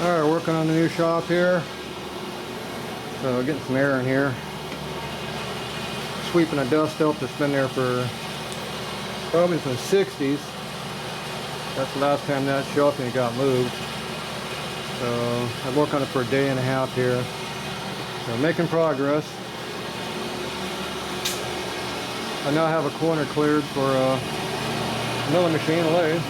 Alright, working on the new shop here. So getting some air in here. Sweeping the dust up that's been there for probably from the 60s. That's the last time that shelving got moved. So I've worked on it for a day and a half here. So making progress. I now have a corner cleared for a milling machine lathe.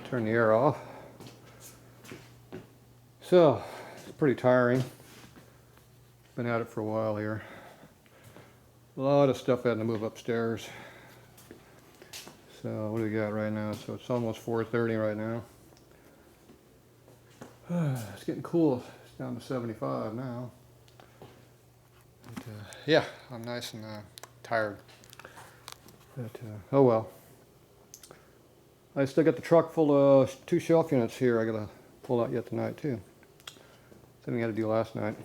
Turn the air off. So it's pretty tiring. Been at it for a while here. A lot of stuff had to move upstairs. So what do we got right now? So it's almost 4:30 right now. It's getting cool. It's down to 75 now. But, yeah, I'm nice and tired. But, oh well. I still got the truck full of 2 shelf units here I gotta pull out yet tonight too. Something I had to do last night.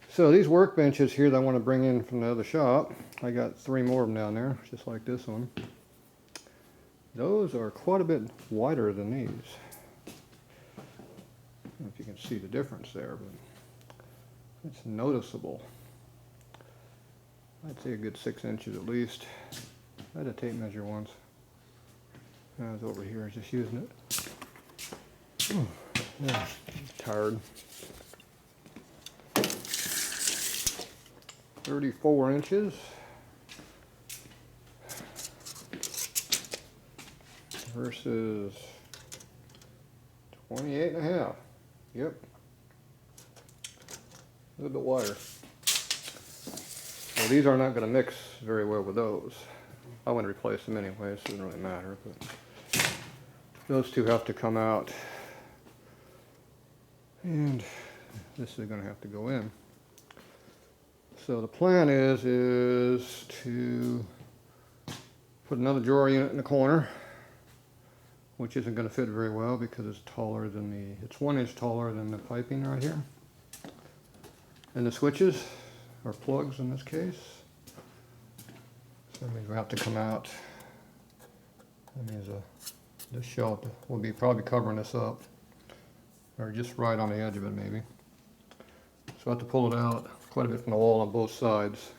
So these workbenches here that I want to bring in from the other shop, I got 3 more of them down there, just like this one. Those are quite a bit wider than these. I don't know if you can see the difference there, but it's noticeable. I'd say a good 6 inches at least. I had a tape measure once. I was over here just using it. Oh, yeah, tired. 34 inches versus 28 and a half. Yep. A little bit wider. Well, these are not going to mix very well with those. I want to replace them anyway, so it doesn't really matter. But those 2 have to come out. And this is going to have to go in. So the plan is to put another drawer unit in the corner, which isn't going to fit very well because it's taller than it's 1 inch taller than the piping right here. And the switches, or plugs in this case. So that means we have to come out. That means this shelf will be probably covering this up, or just right on the edge of it maybe. So I have to pull it out quite a bit from the wall on both sides.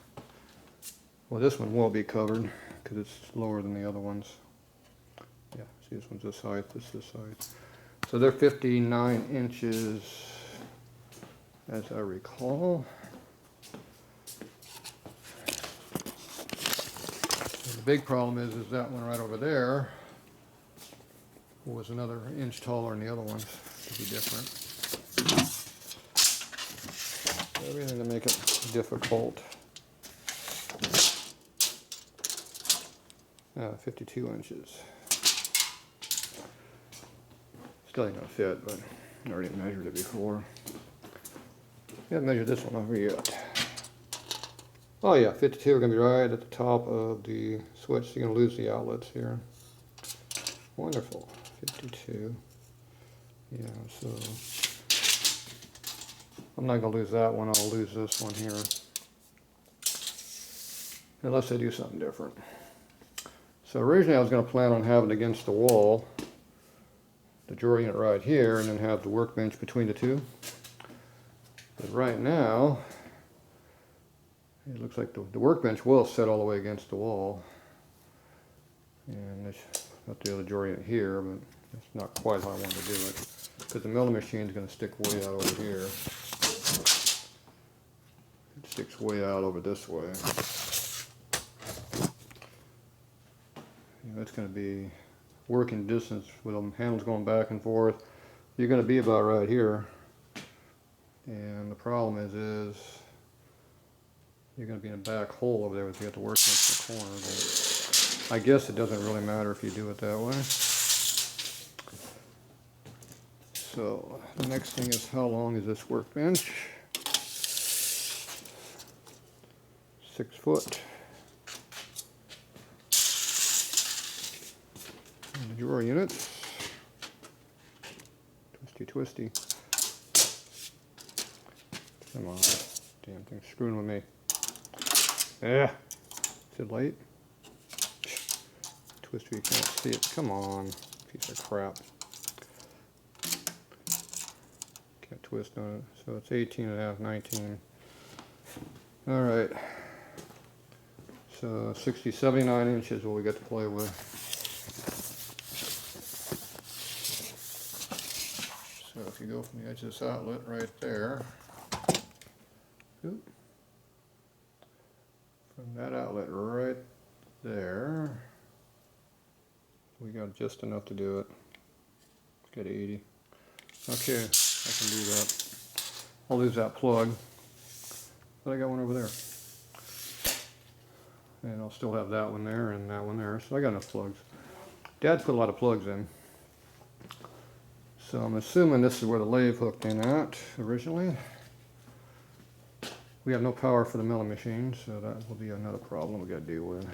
Well, this one will be covered because it's lower than the other ones. Yeah, see, this one's this height, this height. So they're 59 inches, as I recall. And the big problem is that one right over there was another inch taller than the other ones. To be different. Everything to make it difficult. 52 inches. Still ain't gonna fit, but I already measured it before. I haven't measured this one over yet. Oh yeah, 52 are gonna be right at the top of the switch. So you're gonna lose the outlets here. Wonderful. 52. Yeah, so I'm not going to lose that one. I'll lose this one here. Unless they do something different. So originally I was going to plan on having it against the wall, the drawer unit right here, and then have the workbench between the 2. But right now, it looks like the workbench will sit all the way against the wall. And there's not the other drawer unit here, but that's not quite how I want to do it. Because the milling machine is going to stick way out over here. It sticks way out over this way. That's going to be working distance with them handles going back and forth. You're going to be about right here. And the problem is you're going to be in a back hole over there if you have to work against the corner. But I guess it doesn't really matter if you do it that way. So the next thing is, how long is this workbench? 6 foot. And the drawer units. Twisty. Come on. Damn thing's screwing with me. Yeah. Is it light? Twister, you can't see it. Come on. piece of crap. Can't twist on it. So it's 18.5, 19. All right. So 60, 79 inches what we got to play with. So if you go from the edge of this outlet right there, oop, from that outlet right there, we got just enough to do it. Get 80. Okay, I can do that. I'll lose that plug, but I got one over there. And I'll still have that one there and that one there, so I got enough plugs. Dad put a lot of plugs in. So I'm assuming this is where the lathe hooked in at originally. We have no power for the milling machine, so that will be another problem we got to deal with.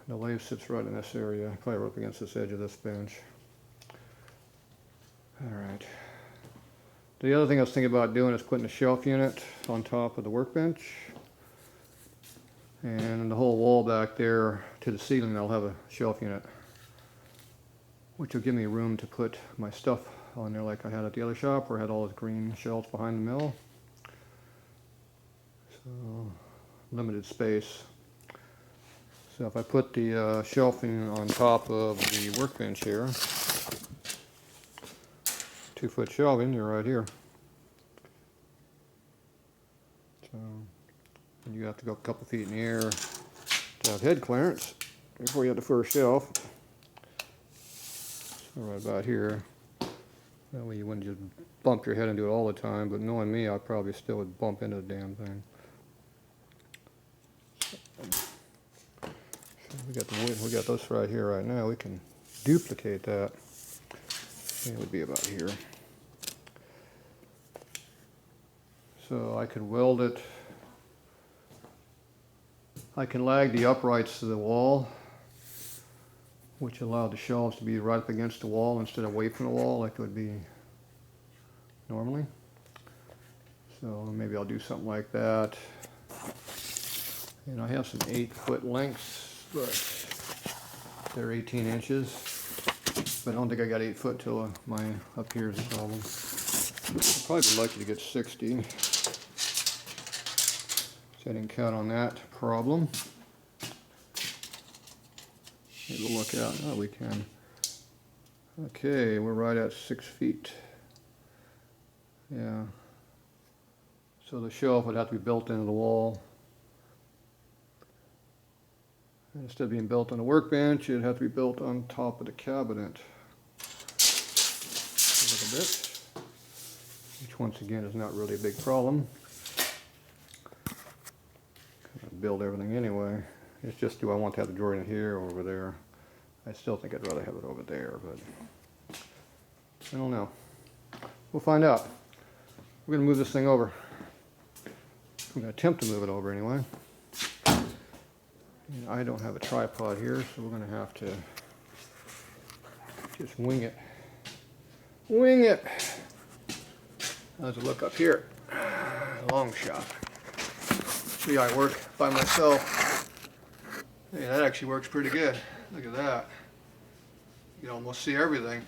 The lathe sits right in this area, probably right up against this edge of this bench. Alright. The other thing I was thinking about doing is putting a shelf unit on top of the workbench. And the whole wall back there to the ceiling, I'll have a shelf unit, which will give me room to put my stuff on there like I had at the other shop, where I had all those green shelves behind the mill. So, limited space. So if I put the shelving on top of the workbench here, 2-foot shelving, you're right here. So you have to go a couple feet in the air to have head clearance before you have the first shelf. So right about here. That way you wouldn't just bump your head into it all the time, but knowing me, I probably still would bump into the damn thing. So we got this right here right now. We can duplicate that. It would be about here. So I could weld it. I can lag the uprights to the wall, which allowed the shelves to be right up against the wall instead of away from the wall like it would be normally. So maybe I'll do something like that. And I have some 8-foot lengths, but they're 18 inches. But I don't think I got 8 foot till my up here is a problem. I'd probably be lucky to get 60. So I didn't count on that problem. Maybe we'll look out. Oh, we can. Okay, we're right at 6 feet. Yeah. So the shelf would have to be built into the wall. And instead of being built on a workbench, it'd have to be built on top of the cabinet. A little bit. Which once again is not really a big problem. Build everything anyway. It's just, do I want to have the drawer in here or over there? I still think I'd rather have it over there, but I don't know. We'll find out. We're going to move this thing over. I'm going to attempt to move it over anyway. And I don't have a tripod here, so we're going to have to just wing it. Wing it! How's it look up here? Long shot. See, I work by myself. Hey, that actually works pretty good. Look at that. You can almost see everything.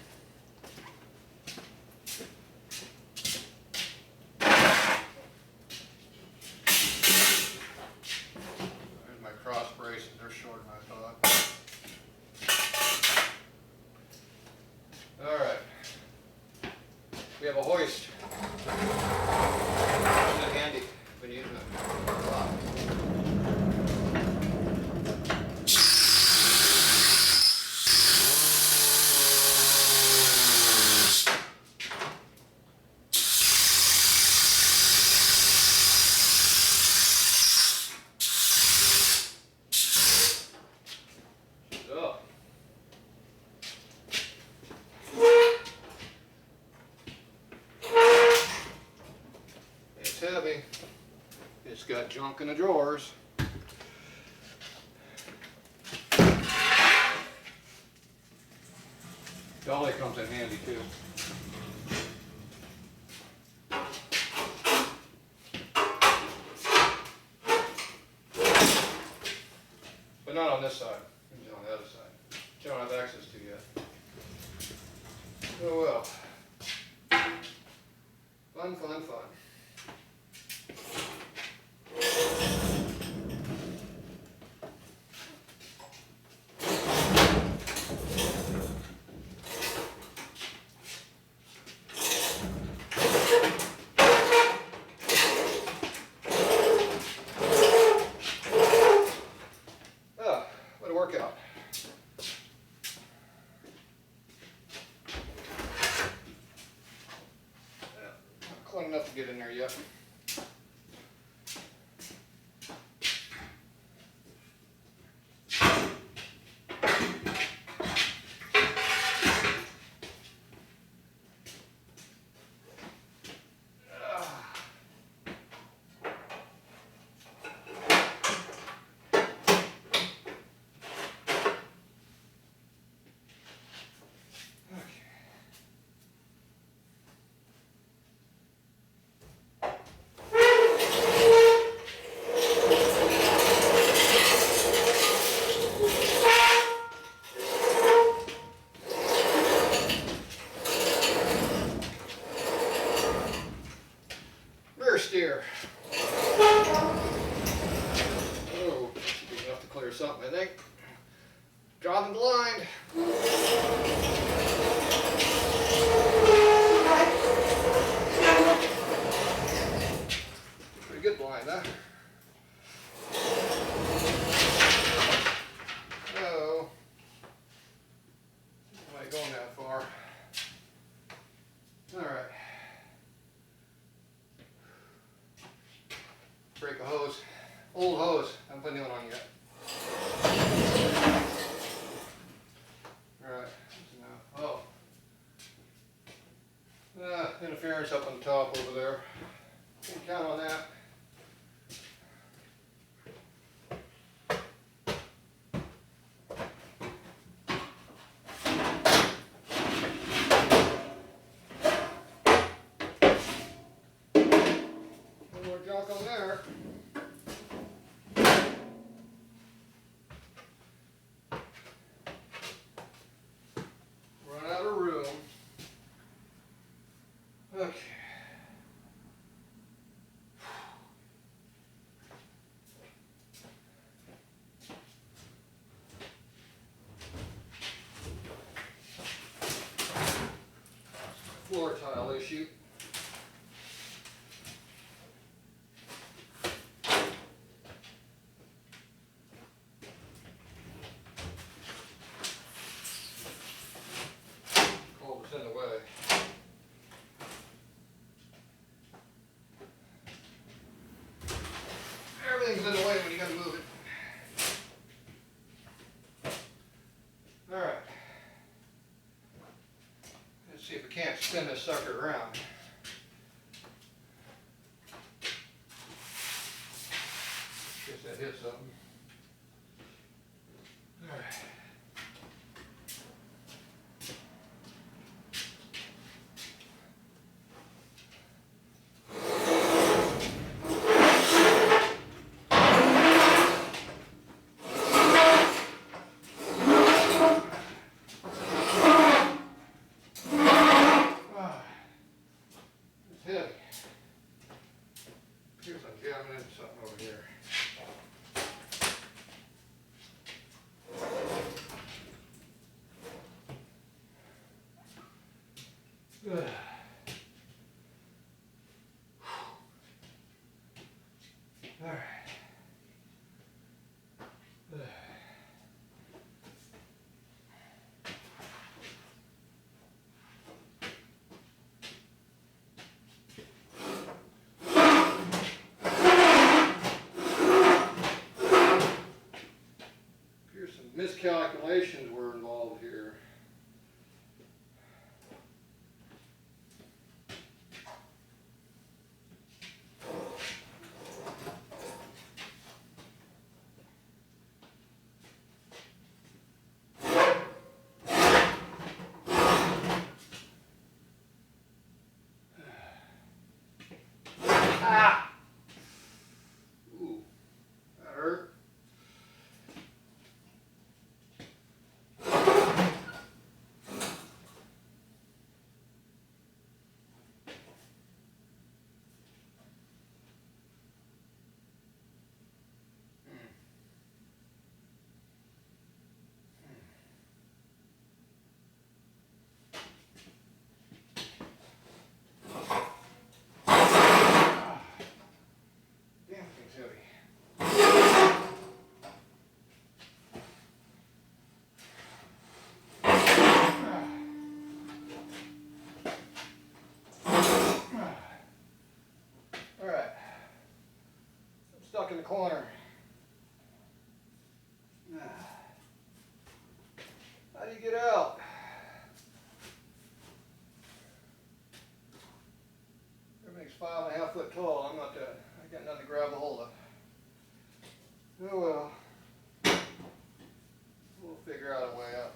There's my cross braces. They're shorter than I thought. All right. We have a hoist. Isn't it handy? Been using it a lot. It's heavy. It's got junk in the drawers. Dolly comes in handy too. But not on this side. It's on the other side. You don't have access to Oh well. Fun, fun, fun. Ah, what a workout. Not clean enough to get in there yet. Rear steer. Oh, that should be enough to clear something, I think. Dropping the line. Pretty good blind, huh? Oh, am I going that far? All right. Break a hose. Old hose. I haven't put new one on yet. Alright. Oh. Interference up on the top over there. Can't count on that. No more junk on there. Run out of room. Okay. Floor tile issue. Culvert's in the way. Everything's in the way when you gotta move it. Alright. Let's see if we can't spin this sucker around. Guess that hit something. Alright. It's heavy. Here's I'm jamming into something over here. Ugh. All right. Ugh. Here's some miscalculations were involved here. Ah! Ooh, that hurt. corner. How do you get out? Everything's 5.5 foot tall. I'm not that. I got nothing to grab a hold of. Oh well. We'll figure out a way out.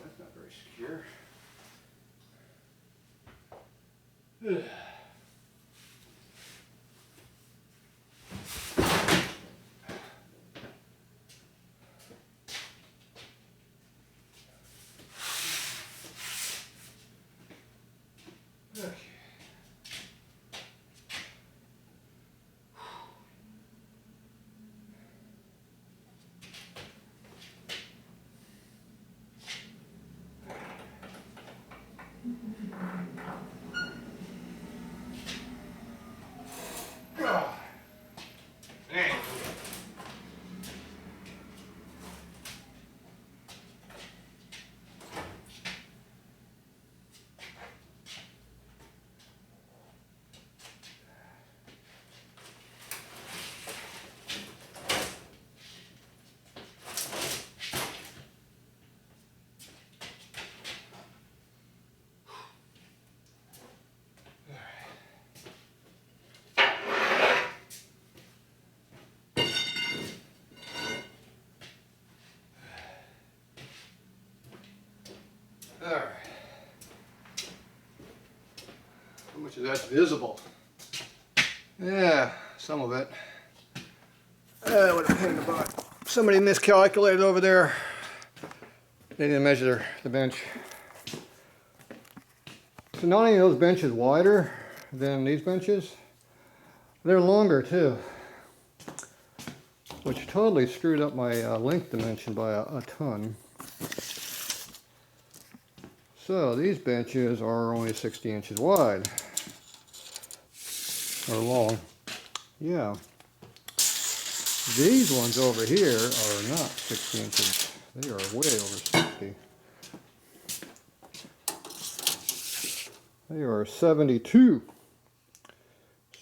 That's not very secure. Okay. All right. How much of that's visible? Yeah, some of it. What a pain in the butt. Somebody miscalculated over there. They didn't measure the bench. So not only are those benches wider than these benches, they're longer too, which totally screwed up my length dimension by a ton. So these benches are only 60 inches wide, or long. Yeah. These ones over here are not 60 inches. They are way over 60. They are 72.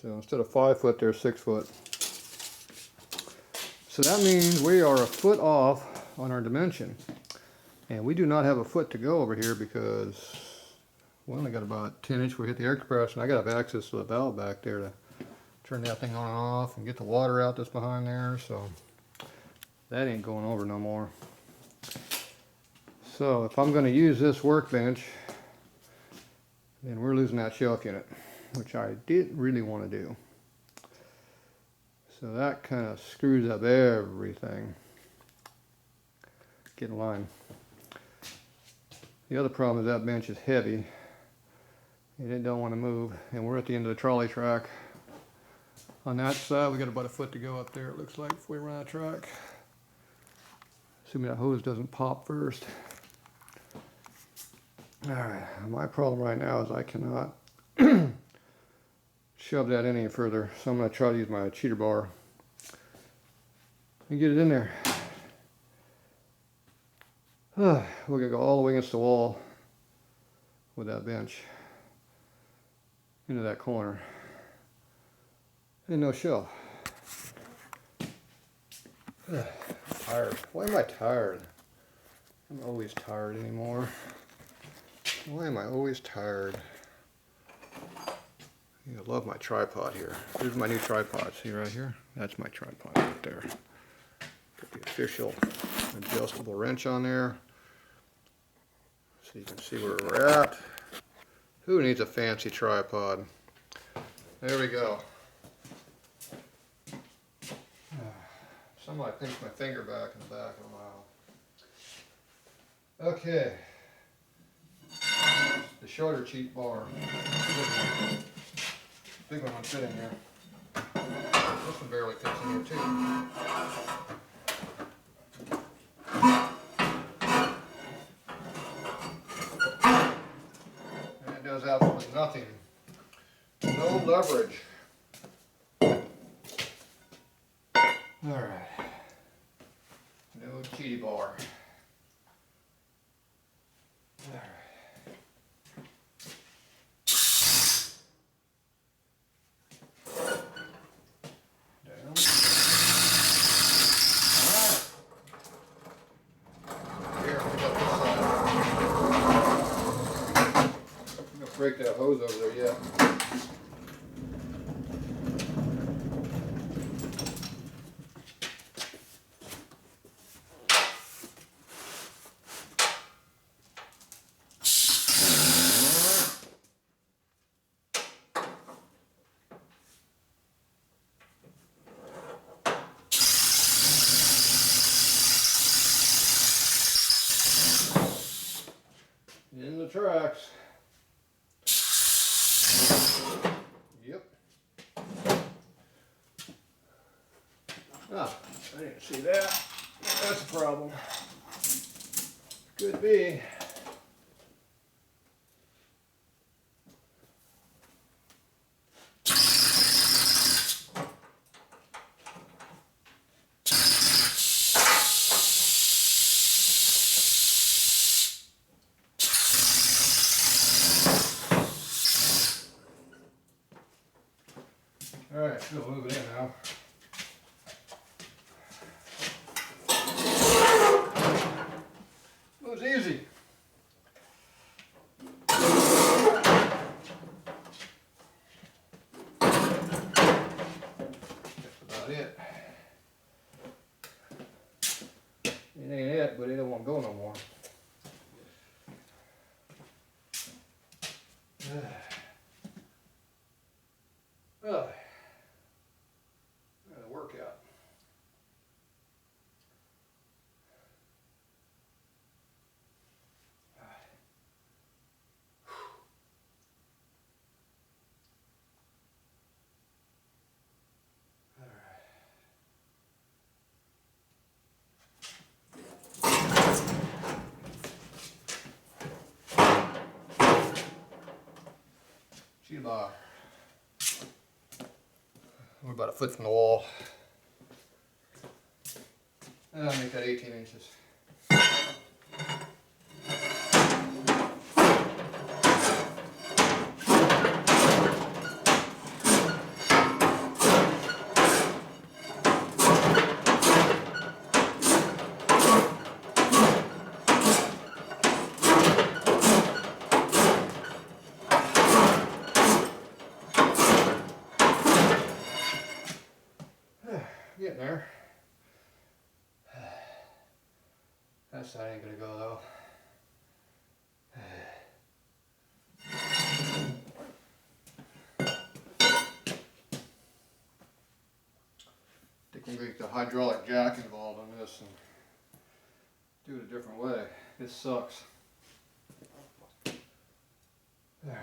So instead of 5 foot, they're 6 foot. So that means we are a foot off on our dimension. And we do not have a foot to go over here because we only got about 10 inches. We hit the air compressor, and I got to have access to the valve back there to turn that thing on and off and get the water out that's behind there. So that ain't going over no more. So if I'm going to use this workbench, then we're losing that shelf unit, which I didn't really want to do. So that kind of screws up everything. Get in line. The other problem is that bench is heavy and it don't want to move, and we're at the end of the trolley track. On that side we got about a foot to go up there, it looks like, if we run a track. Assuming that hose doesn't pop first. Alright, my problem right now is I cannot shove that any further, so I'm going to try to use my cheater bar and get it in there. We're going to go all the way against the wall with that bench into that corner. And no shell. I'm tired. Why am I tired? I'm always tired anymore. Why am I always tired? I love my tripod here. Here's my new tripod. See right here? That's my tripod right there. Got the official adjustable wrench on there. So you can see where we're at. Who needs a fancy tripod? There we go. Somebody pinched my finger back in the back of a mile. Okay. The shorter cheat bar. Big one would fit in here. This one barely fits in here too. And leverage. Alright. No cheaty bar. Alright. Down. Alright. Here, pick up this side. I'm gonna break that hose over there yet. In the tracks. Yep. Ah, I didn't see that. That's a problem. Could be. All right, we'll move it in now. Moves easy. That's about it. It ain't it, but it don't want to go no more. Oh. Workout. All right. Sheet bar. We're about a foot from the wall. I'll make that 18 inches. Getting there. That side ain't gonna go though. I think we'll get the hydraulic jack involved in this and do it a different way. This sucks. Alright.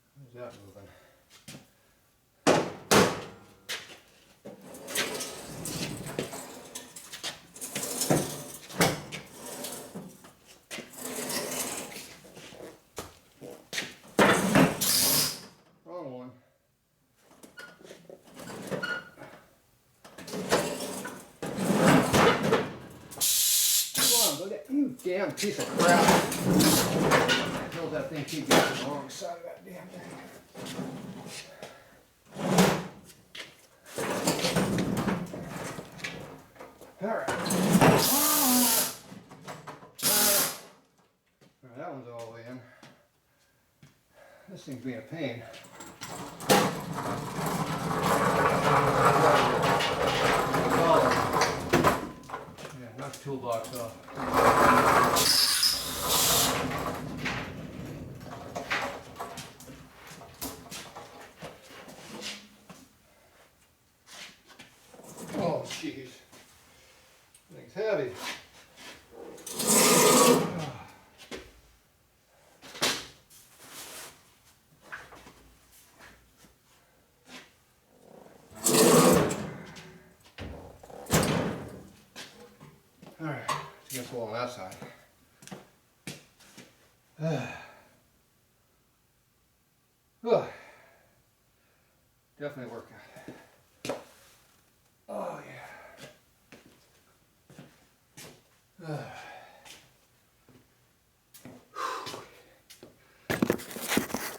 How's that moving? You damn piece of crap. I told that thing keep going on the wrong side of that damn thing. Alright. Alright, that one's all the way in. This thing's being a pain. Yeah, knock the toolbox off. Oh, jeez. Thing's heavy. All right, let's get full on that side. Definitely working. Oh yeah.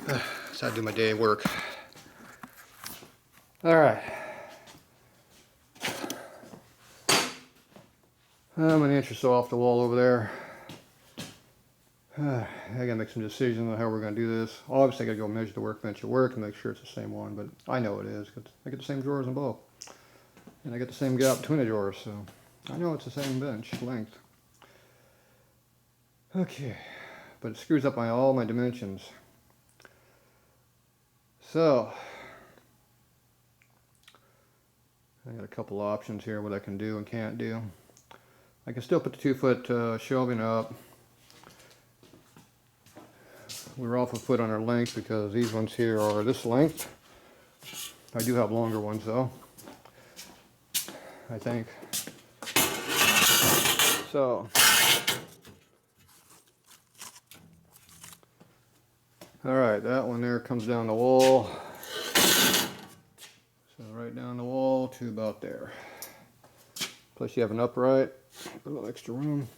That's how I do my day work. All right. I'm an inch or so off the wall over there. I gotta make some decisions on how we're gonna do this. Obviously, I gotta go measure the workbench at work and make sure it's the same one, but I know it is because I get the same drawers in both. And I get the same gap between the drawers, so I know it's the same bench length. Okay, but it screws up all my dimensions. So, I got a couple options here what I can do and can't do. I can still put the 2-foot shelving up. We're off a foot on our length because these ones here are this length. I do have longer ones though, I think. So, alright, that one there comes down the wall. So right down the wall to about there. Plus you have an upright, a little extra room.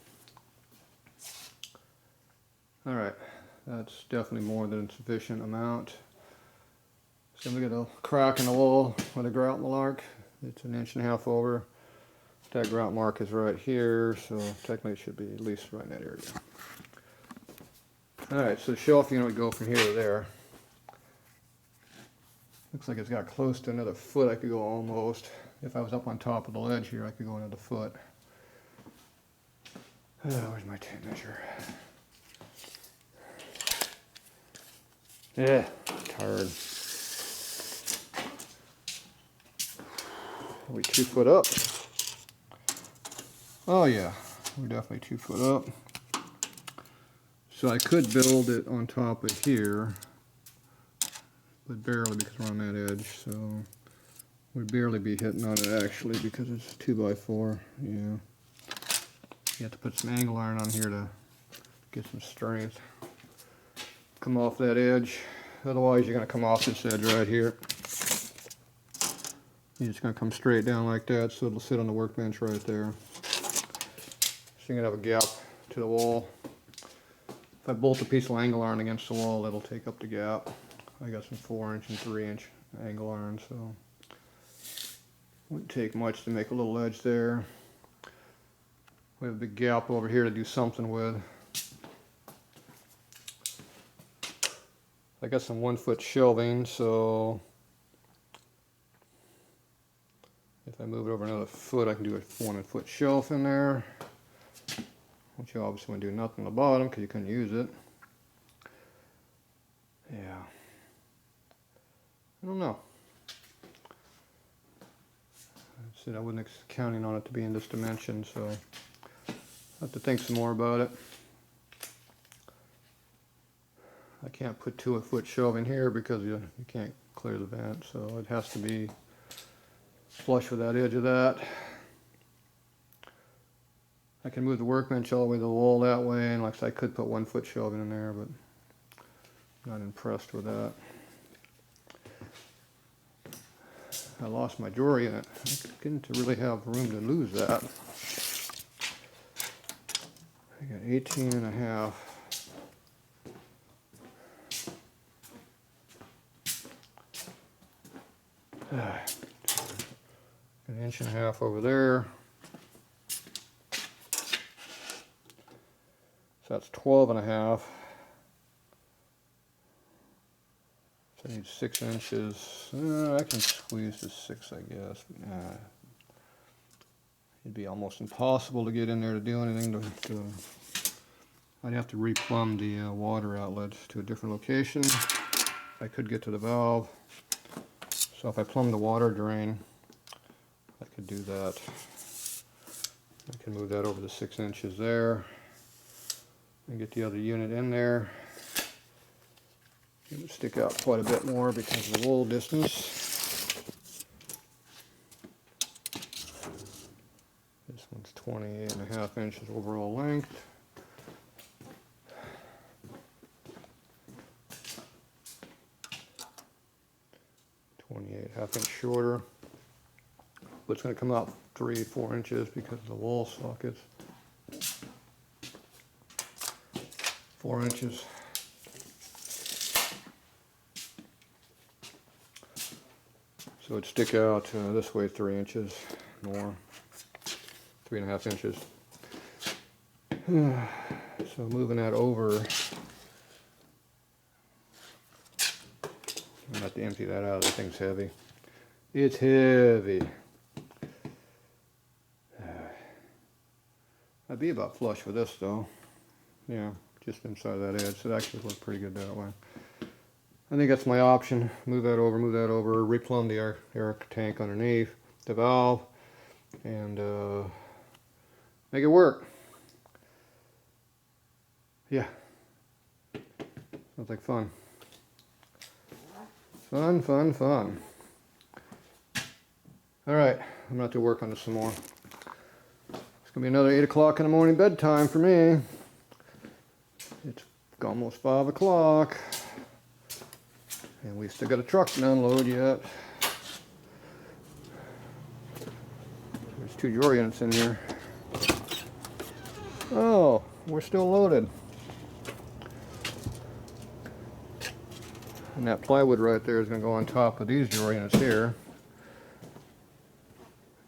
Alright, that's definitely more than sufficient amount. So we got a crack in the wall with a grout mark. It's 1.5 inches over. That grout mark is right here, so technically it should be at least right in that area. Alright, so the shelf unit would go from here to there. Looks like it's got close to another foot. I could go almost. If I was up on top of the ledge here, I could go another foot. Where's my tape measure? Yeah, tired. Are we 2 foot up? Oh yeah, we're definitely 2 foot up. So I could build it on top of here, but barely because we're on that edge. So we'd barely be hitting on it actually because it's 2x4. Yeah, you have to put some angle iron on here to get some strength. Come off that edge. Otherwise, you're going to come off this edge right here. You're just going to come straight down like that, so it'll sit on the workbench right there. So you're going to have a gap to the wall. If I bolt a piece of angle iron against the wall, that'll take up the gap. I got some 4-inch and 3-inch angle iron, so wouldn't take much to make a little edge there. We have a big gap over here to do something with. I got some 1-foot shelving, so if I move it over another foot, I can do a 1-foot shelf in there. Which you obviously want to do nothing on the bottom because you couldn't use it. Yeah. I don't know. I said I wasn't counting on it to be in this dimension, so I'll have to think some more about it. I can't put 2-foot shelving here because you can't clear the vent, so it has to be flush with that edge of that. I can move the workbench all the way to the wall that way, and like I said, I could put 1-foot shelving in there, but I'm not impressed with that. I lost my drawer unit. I didn't really have room to lose that. I got 18.5. An 1.5 inches over there. So that's 12.5. So I need 6 inches. I can squeeze to 6, I guess. It'd be almost impossible to get in there to do anything. I'd have to replumb the water outlets to a different location. I could get to the valve. So if I plumb the water drain, I could do that. I can move that over the 6 inches there and get the other unit in there. It would stick out quite a bit more because of the wall distance. This one's 28.5 inches overall length. 28, half-inch shorter. But it's going to come out 3-4 inches because of the wall sockets. 4 inches. So it'd stick out this way 3 inches more, 3.5 inches. So moving that over, I'm gonna have to empty that out. That thing's heavy. It's heavy. I'd be about flush with this though. Yeah, just inside that edge. So it actually looks pretty good that way. I think that's my option. Move that over, replumb the air tank underneath the valve, and make it work. Yeah. Sounds like fun. Fun, fun, fun. All right, I'm gonna have to work on this some more. It's gonna be another 8 o'clock in the morning bedtime for me. It's almost 5 o'clock. And we still got a truck to unload yet. There's 2 drawer units in here. Oh, we're still loaded. And that plywood right there is going to go on top of these drawer units here.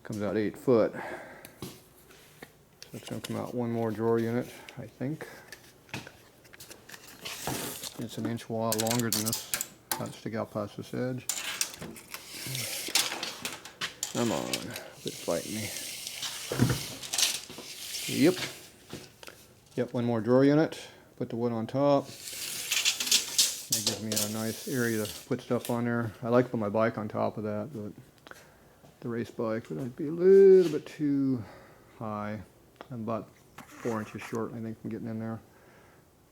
Comes out 8 foot. So it's going to come out 1 more drawer unit, I think. It's an inch wide longer than this. Not stick out past this edge. Come on, quit fighting me. Yep. Yep, 1 more drawer unit. Put the wood on top. That gives me a nice area to put stuff on there. I like to put my bike on top of that, but the race bike, but I'd be a little bit too high. I'm about 4 inches short, I think, from getting in there.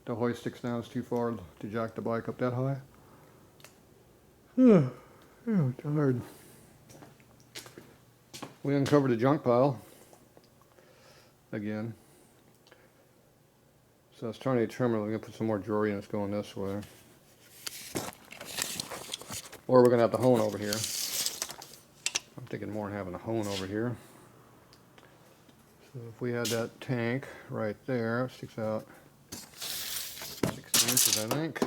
The hoist sticks down, it's too far to jack the bike up that high. Oh, tired. We uncovered a junk pile again. So I was trying to determine we're going to put some more drawer units going this way. Or we're going to have the hone over here. I'm thinking more than having a hone over here. So if we had that tank right there, it sticks out 16 inches, I think.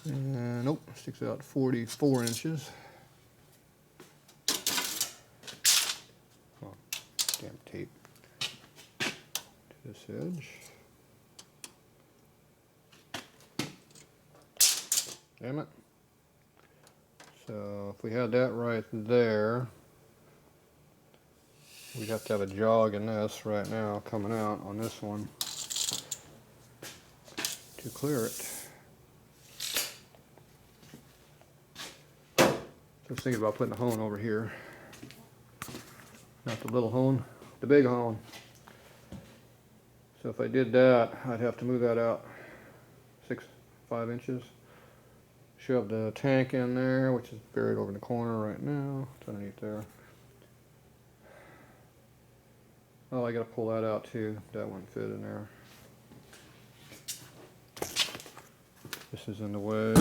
And nope, sticks out 44 inches. Oh, damn tape. To this edge. Damn it. So if we had that right there, we'd have to have a jog in this right now coming out on this one to clear it. I was thinking about putting a hone over here. Not the little hone, the big hone. So if I did that, I'd have to move that out 5 inches. Shove the tank in there, which is buried over in the corner right now. It's underneath there. Oh, I gotta pull that out too. That wouldn't fit in there. This is in the way.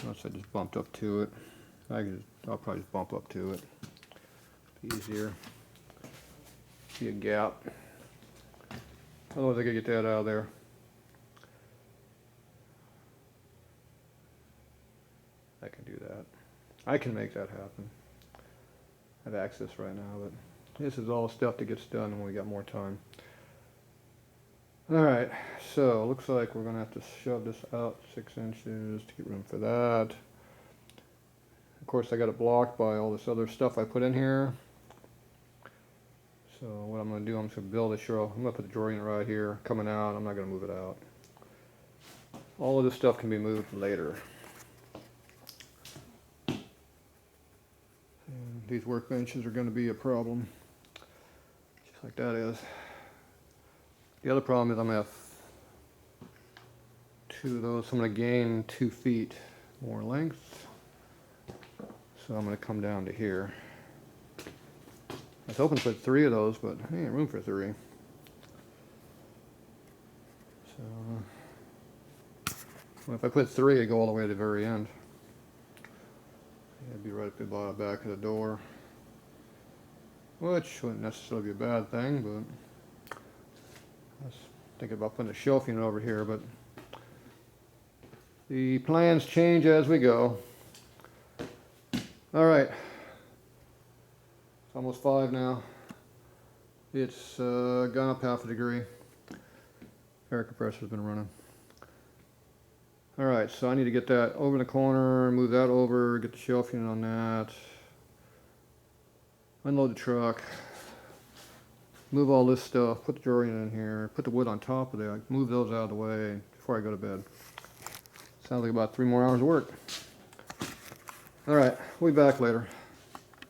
Unless I just bumped up to it. I'll probably just bump up to it. Be easier. See a gap. Otherwise I gotta get that out of there. I can do that. I can make that happen. I have access right now, but this is all stuff that gets done when we got more time. Alright, so looks like we're going to have to shove this out 6 inches to get room for that. Of course I got it blocked by all this other stuff I put in here. So what I'm going to do, I'm just going to build a show. I'm going to put the drawer unit right here, coming out. I'm not going to move it out. All of this stuff can be moved later. And these workbenches are going to be a problem, just like that is. The other problem is I'm going to have 2 of those, so I'm going to gain 2 feet more length. So I'm going to come down to here. I was hoping to put 3 of those, but there ain't room for 3. So Well, if I put 3, it'd go all the way to the very end. It'd be right up the back of the door, which wouldn't necessarily be a bad thing, but I was thinking about putting a shelf unit over here, but the plans change as we go. All right, it's almost 5 now. It's gone up half a degree. Air compressor's been running. All right, so I need to get that over in the corner, move that over, get the shelf unit on that, unload the truck, move all this stuff, put the drawer unit in here, put the wood on top of that, move those out of the way before I go to bed. Sounds like about 3 more hours of work. All right, we'll be back later.